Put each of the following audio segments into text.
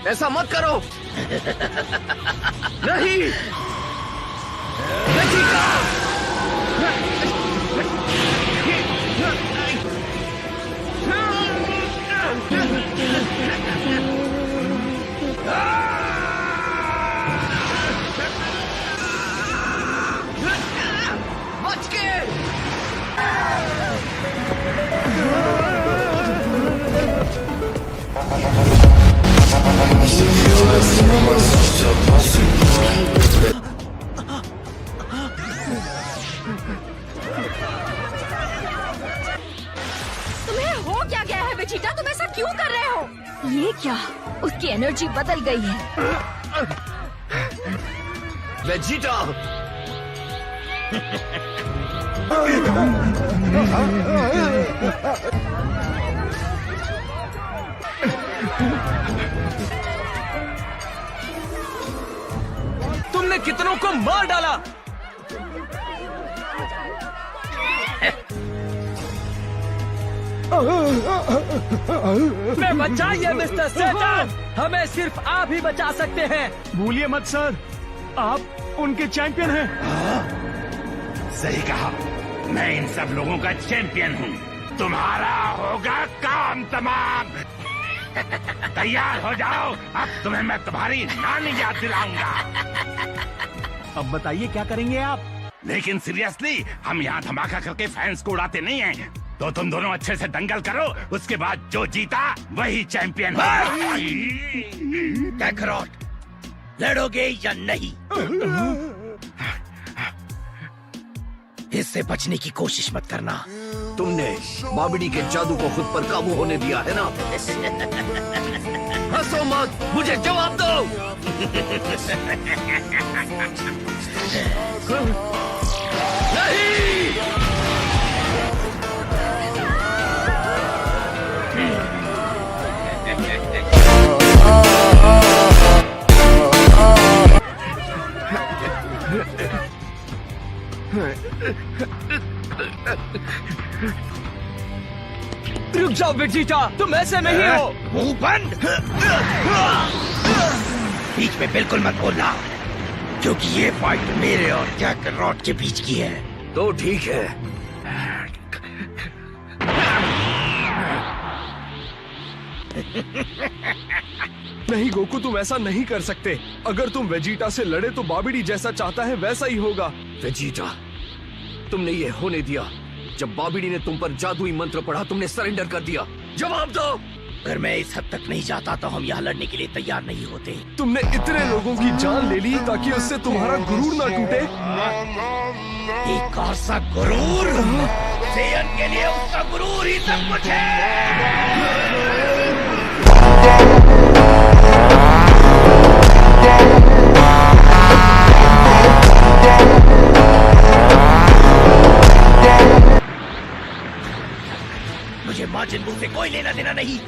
ऐसा मत करो। नहीं, वेजिटा। बच के। तुम्हें हो क्या गया है वेजिटा? तुम ऐसा क्यों कर रहे हो? ये क्या? उसकी एनर्जी बदल गई है। वेजिटा। तुमने कितनों को मार डाला। मैं बचाइए मिस्टर सेटन, हमें सिर्फ आप ही बचा सकते हैं। भूलिए मत सर, आप उनके चैंपियन हैं। सही कहा, मैं इन सब लोगों का चैंपियन हूँ। तुम्हारा होगा काम तमाम। तैयार हो जाओ, अब तुम्हें मैं तुम्हारी नानी याद दिलाऊंगा। अब बताइए क्या करेंगे आप? लेकिन सीरियसली, हम यहाँ धमाका करके फैंस को उड़ाते नहीं हैं। तो तुम दोनों अच्छे से दंगल करो, उसके बाद जो जीता वही चैंपियन। कैकरॉट, लड़ोगे या नहीं? इससे बचने की कोशिश मत करना। तुमने बाबिडी के जादू को खुद पर काबू होने दिया है ना? हंसो मत, मुझे जवाब दो। नहीं। रुक जाओ वेजिटा, तुम ऐसे नहीं हो। मुंह बंद। बीच में बिल्कुल मत बोलना, क्योंकि ये फाइट मेरे और कैकरॉट के बीच की है। तो ठीक है। नहीं गोकू, तुम ऐसा नहीं कर सकते। अगर तुम वेजिटा से लड़े तो बाबिडी जैसा चाहता है वैसा ही होगा। वेजिटा, तुमने ये होने दिया। जब बाबिडी ने तुम पर जादुई मंत्र पढ़ा, तुमने सरेंडर कर दिया। जवाब दो। अगर मैं इस हद तक नहीं जाता तो हम यहाँ लड़ने के लिए तैयार नहीं होते। तुमने इतने लोगों की जान ले ली ताकि उससे तुम्हारा गुरूर ना टूटे। एक और सा गुरूर? सेयन के लिए उसका गुरूर ही सब कुछ है। मुझे माजिन बू से कोई लेना देना नहीं।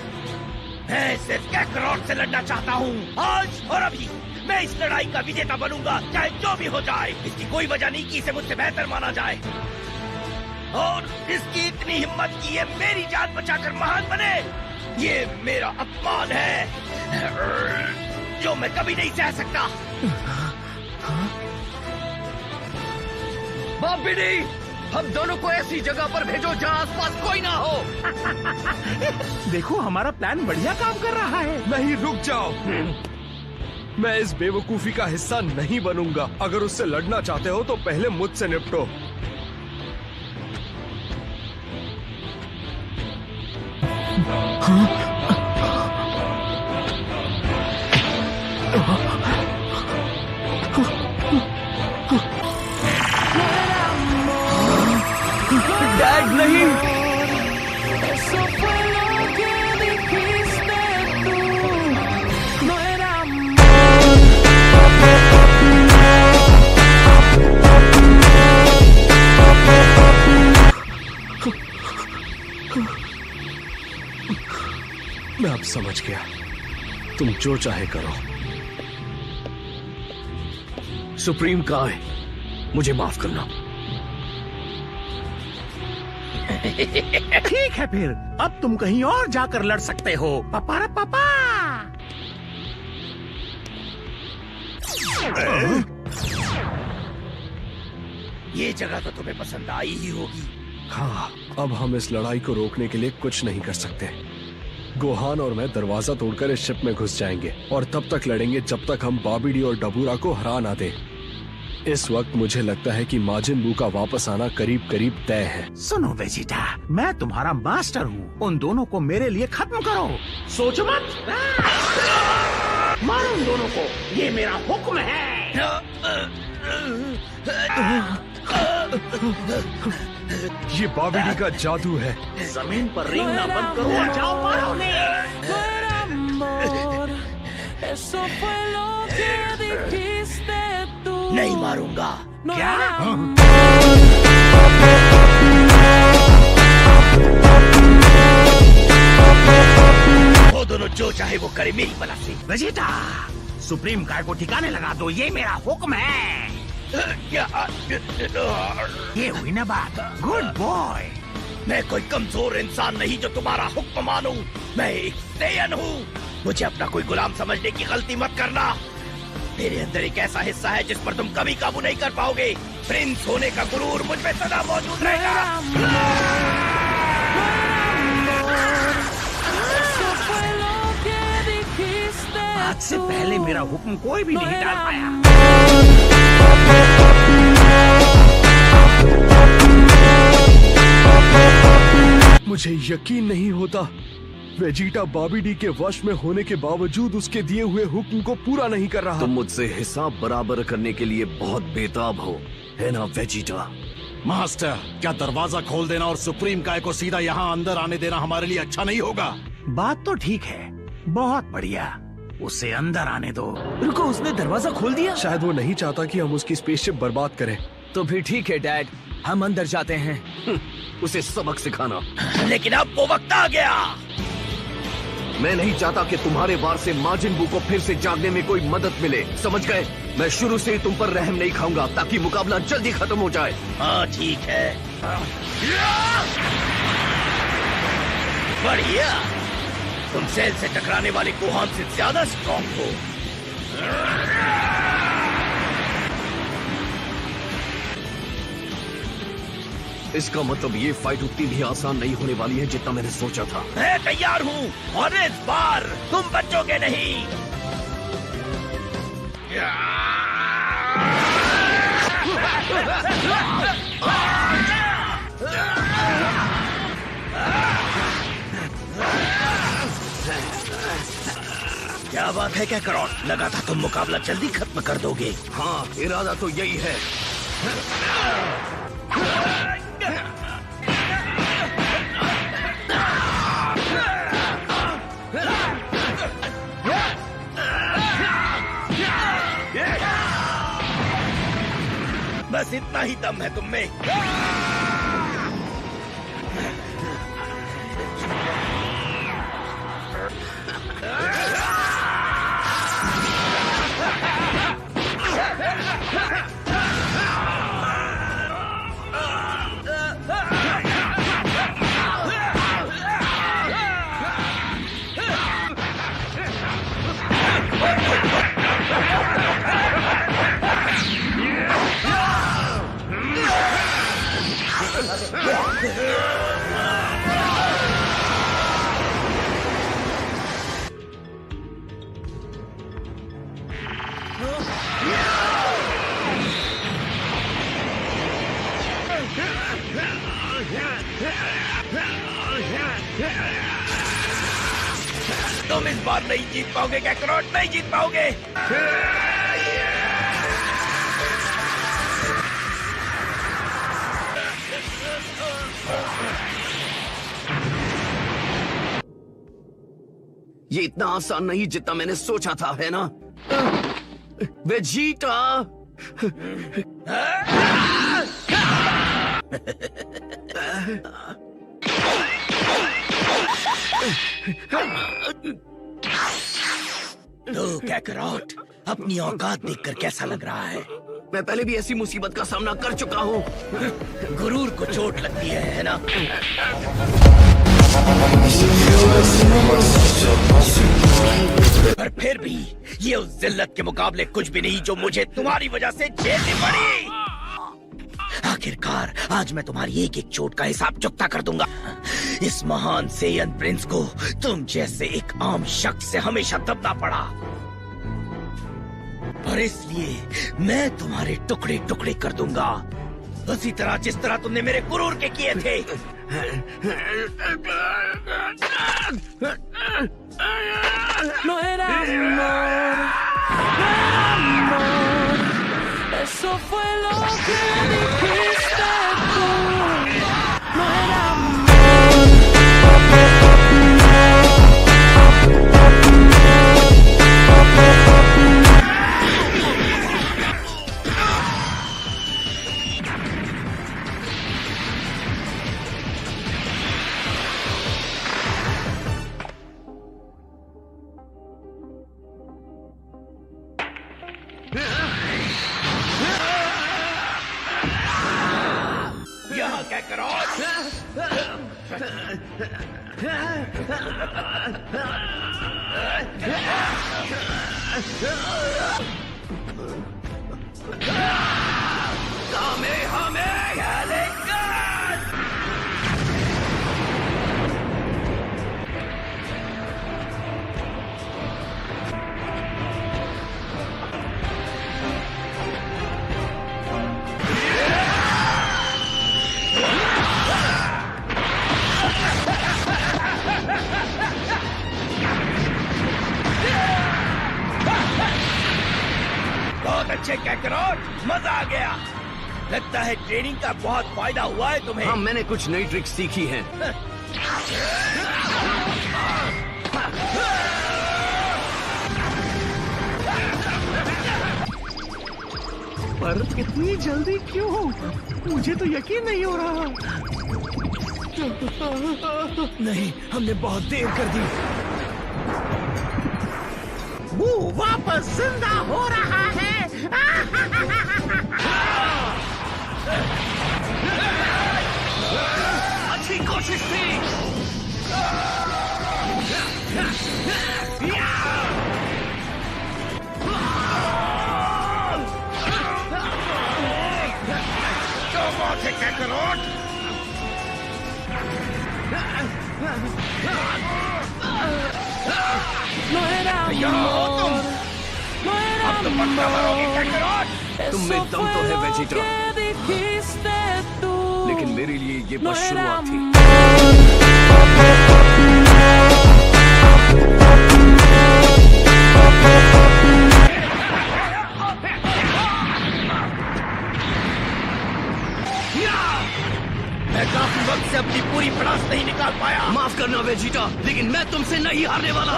मैं सिर्फ कैकरॉट से लड़ना चाहता हूँ। आज और अभी मैं इस लड़ाई का विजेता बनूंगा, चाहे जो भी हो जाए। इसकी कोई वजह नहीं कि इसे मुझसे बेहतर माना जाए, और इसकी इतनी हिम्मत कि ये मेरी जान बचाकर महान बने। ये मेरा अपमान है जो मैं कभी नहीं सह सकता। बाबिडी, हम दोनों को ऐसी जगह पर भेजो जहाँ आसपास कोई ना हो। देखो, हमारा प्लान बढ़िया काम कर रहा है। नहीं, रुक जाओ। मैं इस बेवकूफी का हिस्सा नहीं बनूंगा। अगर उससे लड़ना चाहते हो तो पहले मुझसे निपटो। डैड नहीं। मैं अब समझ गया, तुम जो चाहे करो। सुप्रीम कहाँ है? मुझे माफ करना। ठीक है फिर, अब तुम कहीं और जाकर लड़ सकते हो। पापा रे पापा। ये जगह तो तुम्हें पसंद आई ही होगी। हाँ, अब हम इस लड़ाई को रोकने के लिए कुछ नहीं कर सकते। गोहान और मैं दरवाजा तोड़कर इस शिप में घुस जाएंगे और तब तक लड़ेंगे जब तक हम बाबिडी और डबूरा को हरा ना दें। इस वक्त मुझे लगता है कि माजिन बू का वापस आना करीब करीब तय है। सुनो वेजिटा, मैं तुम्हारा मास्टर हूँ। उन दोनों को मेरे लिए खत्म करो। सोचो मत। मारो उन दोनों को, ये मेरा हुक्म है। ये बाबिडी का जादू है। जमीन पर रेंगना बंद करो और जाओ मारो उन्हें। नहीं मारूंगा। क्या? वो दोनों जो चाहे वो करे मेरी बला से। वेजिटा, सुप्रीम काय को ठिकाने लगा दो, ये मेरा हुक्म है। ये हुई ना बात। Good boy. मैं कोई कमजोर इंसान नहीं जो तुम्हारा हुक्म मानूं। मैं एक सेयन हूँ। मुझे अपना कोई गुलाम समझने की गलती मत करना। मेरे अंदर एक ऐसा हिस्सा है जिस पर तुम कभी काबू नहीं कर पाओगे। प्रिंस होने का गुरूर मुझ में सदा मौजूद रहेगा। आज से पहले मेरा हुक्म कोई भी नहीं टाल पाया। मुझे यकीन नहीं होता वेजिटा बाबिडी के वश में होने के बावजूद उसके दिए हुए हुक्म को पूरा नहीं कर रहा। तुम मुझसे हिसाब बराबर करने के लिए बहुत बेताब हो, है ना वेजिटा? मास्टर, क्या दरवाजा खोल देना और सुप्रीम काय को सीधा यहाँ अंदर आने देना हमारे लिए अच्छा नहीं होगा? बात तो ठीक है, बहुत बढ़िया। उसे अंदर आने दो। रुको, उसने दरवाजा खोल दिया। शायद वो नहीं चाहता कि हम उसकी स्पेसशिप बर्बाद करें। तो फिर ठीक है डैड, हम अंदर जाते हैं। उसे सबक सिखाना। लेकिन अब वो वक्त आ गया। मैं नहीं चाहता कि तुम्हारे वार से माजिन बू को फिर से जागने में कोई मदद मिले, समझ गए? मैं शुरू से ही तुम पर रहम नहीं खाऊंगा ताकि मुकाबला जल्दी खत्म हो जाए। हाँ ठीक है। बढ़िया। तुम सेल से टकराने वाले गोहान से ज्यादा स्ट्रॉन्ग हो। इसका मतलब ये फाइट उतनी भी आसान नहीं होने वाली है जितना मैंने सोचा था। मैं तैयार हूँ और इस बार तुम बचोगे नहीं। क्या बात है क्या करो? लगा था तुम मुकाबला जल्दी खत्म कर दोगे। हाँ, इरादा तो यही है। बस इतना ही दम है तुम में। तुम इस बार नहीं जीत पाओगे कैकरोट, नहीं जीत पाओगे। ये इतना आसान नहीं जितना मैंने सोचा था, है ना वेजिटा? तो कैकरोट, अपनी औकात देखकर कैसा लग रहा है? मैं पहले भी ऐसी मुसीबत का सामना कर चुका हूँ। गुरूर को चोट लगती है ना? पर फिर भी ये उस जिल्लत के मुकाबले कुछ भी नहीं जो मुझे तुम्हारी वजह से झेलनी पड़ी। आखिरकार आज मैं तुम्हारी एक एक चोट का हिसाब चुकता कर दूंगा। इस महान सेयन प्रिंस को तुम जैसे एक आम शख्स से हमेशा दबना पड़ा, और इसलिए मैं तुम्हारे टुकड़े टुकड़े कर दूंगा, उसी तरह जिस तरह तुमने मेरे गुरूर के किए थे। No era amor, no era amor, eso fue lo que dijiste tú. No era यहाँ क्या करो? बहुत अच्छे कैकरोट, मजा आ गया। लगता है ट्रेनिंग का बहुत फायदा हुआ है तुम्हें। हाँ, मैंने कुछ नई ट्रिक्स सीखी हैं। पर इतनी जल्दी क्यों? मुझे तो यकीन नहीं हो रहा। नहीं, हमने बहुत देर कर दी। वो वापस जिंदा हो रहा है। अच्छी कोशिश थी। Kakarot, No era amor, no era amor, तुम में eso दम तो fue है lo Vegeta, que dijiste tú. लेकिन मेरे लिए ये No बस era शुरुआत थी। मैं काफी वक्त से अपनी पूरी पड़ास नहीं निकाल पाया। माफ करना वेजिटा, लेकिन मैं तुमसे नहीं हारने वाला।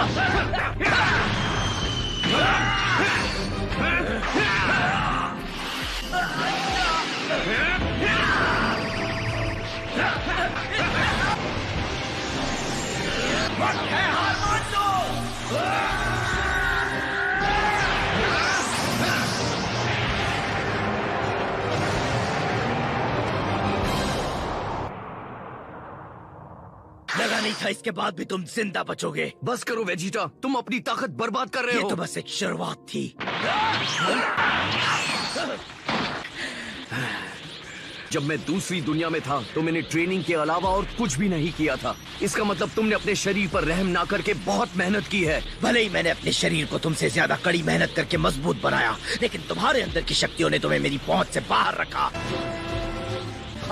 लगा नहीं था इसके बाद भी तुम जिंदा बचोगे। बस करो वेजिटा, तुम अपनी ताकत बर्बाद कर रहे ये हो। तो बस एक शुरुआत थी। जब मैं दूसरी दुनिया में था तो मैंने ट्रेनिंग के अलावा और कुछ भी नहीं किया था। इसका मतलब तुमने अपने शरीर पर रहम ना करके बहुत मेहनत की है। भले ही मैंने अपने शरीर को तुमसे ज्यादा कड़ी मेहनत करके मजबूत बनाया, लेकिन तुम्हारे अंदर की शक्तियों ने तुम्हें मेरी पहुंच से बाहर रखा।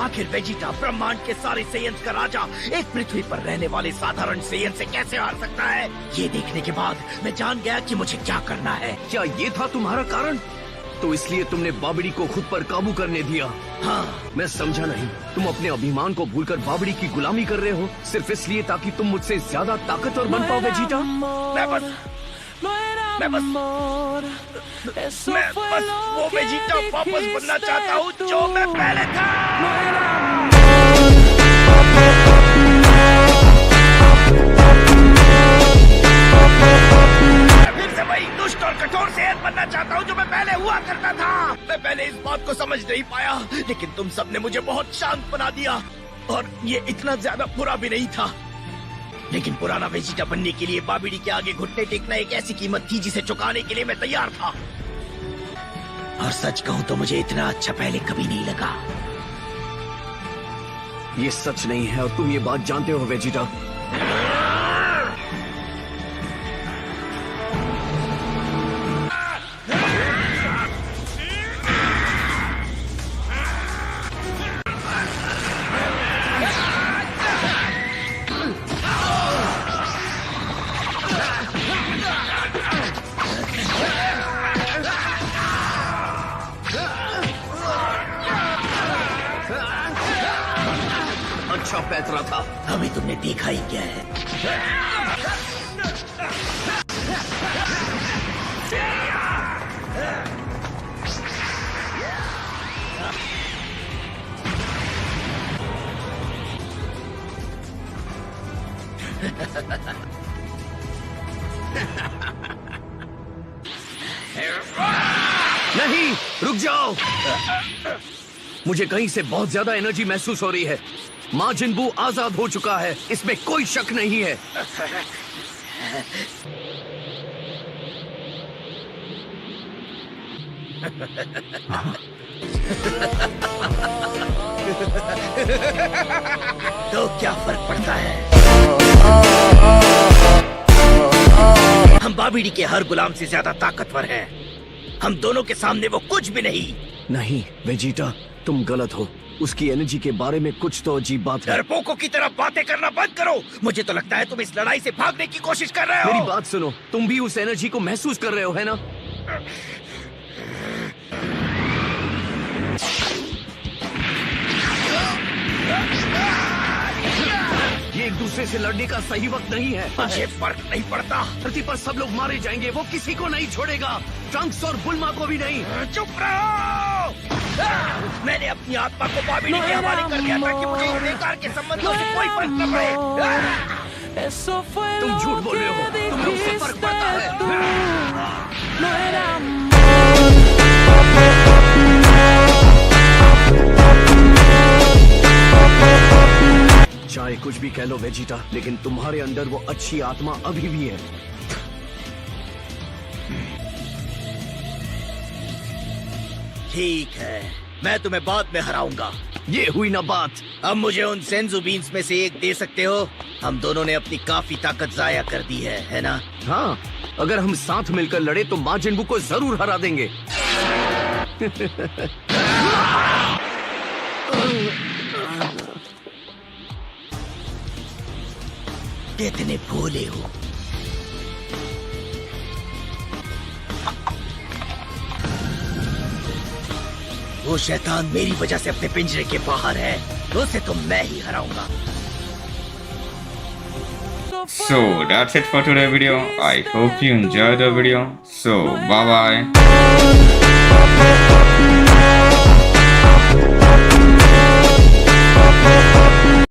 आखिर वेजिटा, ब्रह्मांड के सारे सेयंस का राजा, एक पृथ्वी पर रहने वाले साधारण सेयन से कैसे हार सकता है? ये देखने के बाद मैं जान गया कि मुझे क्या करना है। क्या ये था तुम्हारा कारण? तो इसलिए तुमने बाबड़ी को खुद पर काबू करने दिया। हाँ, मैं समझा नहीं। तुम अपने अभिमान को भूलकर बाबड़ी की गुलामी कर रहे हो, सिर्फ इसलिए ताकि तुम मुझसे ज्यादा ताकतवर बन पाओ वेजिटा। मैं बस वो वेजिटा वापस बनना चाहता हूँ जो मैं पहले था। मैं फिर से वही दुष्ट और कठोर सेहत बनना चाहता हूँ जो मैं पहले हुआ करता था। मैं पहले इस लेकिन तुम सबने मुझे बहुत शांत बना दिया और ये इतना ज्यादा बुरा भी नहीं था। लेकिन पुराना वेजिटा बनने के लिए बाबिडी के आगे घुटने टेकना एक ऐसी कीमत थी जिसे चुकाने के लिए मैं तैयार था। और सच कहूं तो मुझे इतना अच्छा पहले कभी नहीं लगा। ये सच नहीं है और तुम ये बात जानते हो वेजिटा। अच्छा पैतरा था। अभी तुमने देखा ही क्या है। नहीं, रुक जाओ। मुझे कहीं से बहुत ज्यादा एनर्जी महसूस हो रही है। माजिन बू आजाद हो चुका है, इसमें कोई शक नहीं है। तो क्या फर्क पड़ता है? हम बाबिडी के हर गुलाम से ज्यादा ताकतवर हैं। हम दोनों के सामने वो कुछ भी नहीं। नहीं वेजिटा, तुम गलत हो। उसकी एनर्जी के बारे में कुछ तो अजीब बात है। डरपोकों की तरह बातें करना बंद करो। मुझे तो लगता है तुम इस लड़ाई से भागने की कोशिश कर रहे हो। मेरी बात सुनो, तुम भी उस एनर्जी को महसूस कर रहे हो, है ना? ये एक दूसरे से लड़ने का सही वक्त नहीं है। मुझे फर्क नहीं पड़ता। धरती पर सब लोग मारे जाएंगे, वो किसी को नहीं छोड़ेगा, ट्रंक्स और बुल्मा को भी नहीं। चुप रहो। मैंने अपनी आत्मा को बाबिडी के हवाले कर दिया ताकि मुझे इस बेकार के संबंधों से कोई फर्क न पड़े। तुम झूठ बोल रहे हो, तुम्हें उससे फर्क पड़ता है। चाहे कुछ भी कह लो वेजिटा, लेकिन तुम्हारे अंदर वो अच्छी आत्मा अभी भी है। ठीक है, मैं तुम्हें बाद में हराऊंगा। ये हुई ना बात। अब मुझे उन सेंजू बीन्स में से एक दे सकते हो? हम दोनों ने अपनी काफी ताकत जाया कर दी है ना? हाँ, अगर हम साथ मिलकर लड़े तो माजिन बू को जरूर हरा देंगे। कितने भोले हो। वो शैतान मेरी वजह से अपने पिंजरे के बाहर है, उसे तो मैं ही हराऊंगा। So that's it for today's video. I hope you enjoyed the video. So bye bye.